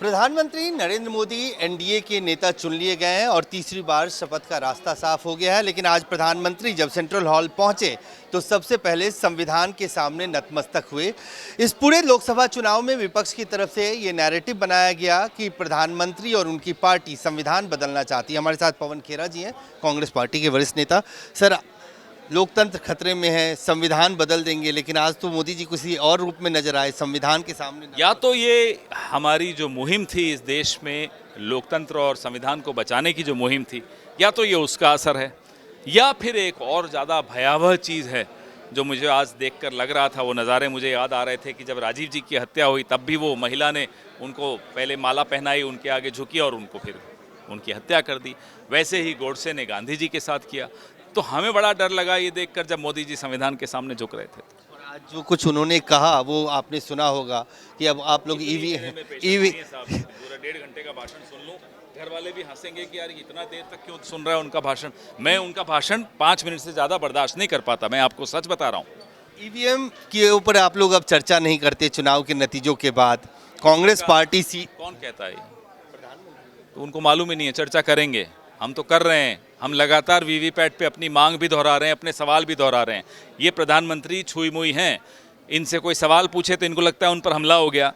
प्रधानमंत्री नरेंद्र मोदी एनडीए के नेता चुन लिए गए हैं और तीसरी बार शपथ का रास्ता साफ हो गया है। लेकिन आज प्रधानमंत्री जब सेंट्रल हॉल पहुंचे तो सबसे पहले संविधान के सामने नतमस्तक हुए। इस पूरे लोकसभा चुनाव में विपक्ष की तरफ से ये नैरेटिव बनाया गया कि प्रधानमंत्री और उनकी पार्टी संविधान बदलना चाहती है। हमारे साथ पवन खेरा जी हैं, कांग्रेस पार्टी के वरिष्ठ नेता। सर, लोकतंत्र खतरे में है, संविधान बदल देंगे, लेकिन आज तो मोदी जी किसी और रूप में नजर आए, संविधान के सामने। या तो ये हमारी जो मुहिम थी इस देश में लोकतंत्र और संविधान को बचाने की जो मुहिम थी, या तो ये उसका असर है, या फिर एक और ज़्यादा भयावह चीज़ है जो मुझे आज देखकर लग रहा था। वो नज़ारे मुझे याद आ रहे थे कि जब राजीव जी की हत्या हुई तब भी वो महिला ने उनको पहले माला पहनाई, उनके आगे झुकी और उनको फिर उनकी हत्या कर दी। वैसे ही गोडसे ने गांधी जी के साथ किया। तो हमें बड़ा डर लगा ये देखकर जब मोदी जी संविधान के सामने झुक रहे थे। और आज जो कुछ उन्होंने कहा वो आपने सुना होगा कि अब आप लोग ईवी पूरा 1.5 घंटे का भाषण सुन लूं, घर वाले भी हंसेंगे कि यार इतना देर तक क्यों सुन रहा है उनका भाषण। मैं उनका भाषण 5 मिनट से ज़्यादा बर्दाश्त नहीं कर पाता, मैं आपको सच बता रहा हूँ। ईवीएम के ऊपर आप लोग अब चर्चा नहीं करते चुनाव के नतीजों के बाद। कांग्रेस पार्टी कौन कहता है? तो उनको मालूम ही नहीं है। चर्चा करेंगे, हम तो कर रहे हैं। हम लगातार वीवीपैट पे अपनी मांग भी दोहरा रहे हैं, अपने सवाल भी दोहरा रहे हैं। ये प्रधानमंत्री छुई मुई हैं, इनसे कोई सवाल पूछे तो इनको लगता है उन पर हमला हो गया,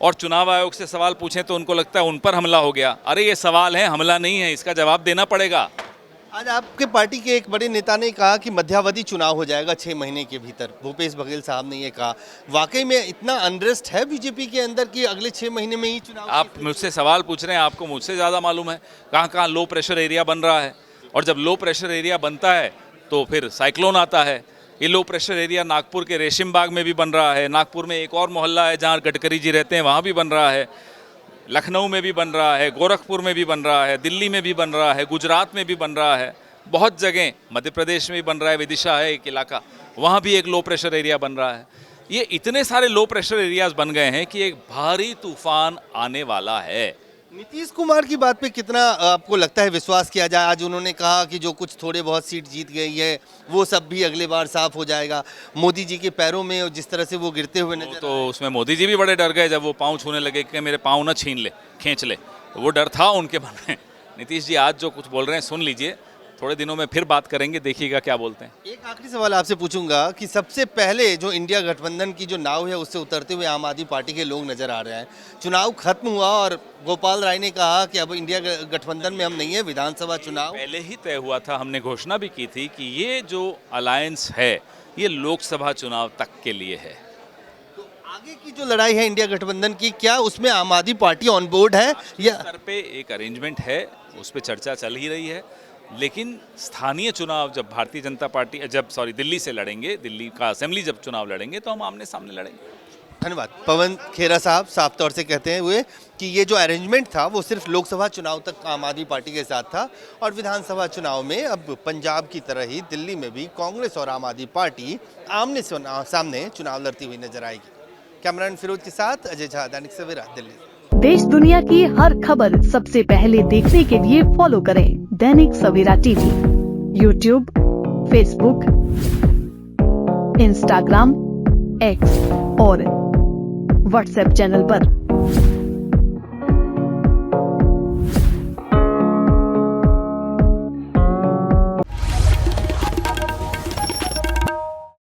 और चुनाव आयोग से सवाल पूछें तो उनको लगता है उन पर हमला हो गया। अरे ये सवाल है, हमला नहीं है, इसका जवाब देना पड़ेगा। आज आपके पार्टी के एक बड़े नेता ने कहा कि मध्यावधि चुनाव हो जाएगा 6 महीने के भीतर। भूपेश बघेल साहब ने ये कहा। वाकई में इतना अनरेस्ट है बीजेपी के अंदर कि अगले 6 महीने में ही चुनाव? आप मुझसे सवाल पूछ रहे हैं, आपको मुझसे ज़्यादा मालूम है कहाँ कहाँ लो प्रेशर एरिया बन रहा है। और जब लो प्रेशर एरिया बनता है तो फिर साइक्लोन आता है। ये लो प्रेशर एरिया नागपुर के रेशिम बाग में भी बन रहा है। नागपुर में एक और मोहल्ला है जहाँ गडकरी जी रहते हैं, वहाँ भी बन रहा है। लखनऊ में भी बन रहा है, गोरखपुर में भी बन रहा है, दिल्ली में भी बन रहा है, गुजरात में भी बन रहा है, बहुत जगह मध्य प्रदेश में भी बन रहा है। विदिशा है एक इलाका, वहाँ भी एक लो प्रेशर एरिया बन रहा है। ये इतने सारे लो प्रेशर एरियाज बन गए हैं कि एक भारी तूफान आने वाला है। नीतीश कुमार की बात पे कितना आपको लगता है विश्वास किया जाए? आज उन्होंने कहा कि जो कुछ थोड़े बहुत सीट जीत गई है वो सब भी अगले बार साफ हो जाएगा। मोदी जी के पैरों में जिस तरह से वो गिरते हुए नजर तो उसमें मोदी जी भी बड़े डर गए जब वो पाँव छूने लगे कि मेरे पाँव ना छीन ले, खींच ले। तो वो डर था उनके मन में। नीतीश जी आज जो कुछ बोल रहे हैं सुन लीजिए, थोड़े दिनों में फिर बात करेंगे, देखिएगा क्या बोलते हैं। एक आखिरी सवाल आपसे पूछूंगा कि सबसे पहले जो इंडिया गठबंधन की जो नाव है उससे उतरते हुए आम आदमी पार्टी के लोग नजर आ रहे हैं। चुनाव खत्म हुआ और गोपाल राय ने कहा कि अब इंडिया गठबंधन में हम नहीं है, विधानसभा चुनाव पहले ही तय हुआ था। हमने घोषणा भी की थी कि ये जो अलायंस है ये लोकसभा चुनाव तक के लिए है। तो आगे की जो लड़ाई है इंडिया गठबंधन की, क्या उसमें आम आदमी पार्टी ऑन बोर्ड है? या स्तर पे एक अरेंजमेंट है, उस पर चर्चा चल ही रही है। लेकिन स्थानीय चुनाव जब भारतीय जनता पार्टी दिल्ली से लड़ेंगे, दिल्ली का असेंबली जब चुनाव लड़ेंगे तो हम आमने सामने लड़ेंगे। धन्यवाद। पवन खेरा साहब साफ तौर से कहते हैं हुए कि ये जो अरेंजमेंट था वो सिर्फ लोकसभा चुनाव तक आम आदमी पार्टी के साथ था, और विधानसभा चुनाव में अब पंजाब की तरह ही दिल्ली में भी कांग्रेस और आम आदमी पार्टी आमने सामने चुनाव लड़ती हुई नजर आएगी। कैमरामैन फिरोज के साथ अजय झा, दैनिक सवेरा, दिल्ली। देश दुनिया की हर खबर सबसे पहले देखने के लिए फॉलो करें Dainik Savera TV, YouTube, Facebook, Instagram, X और व्हाट्सएप चैनल पर।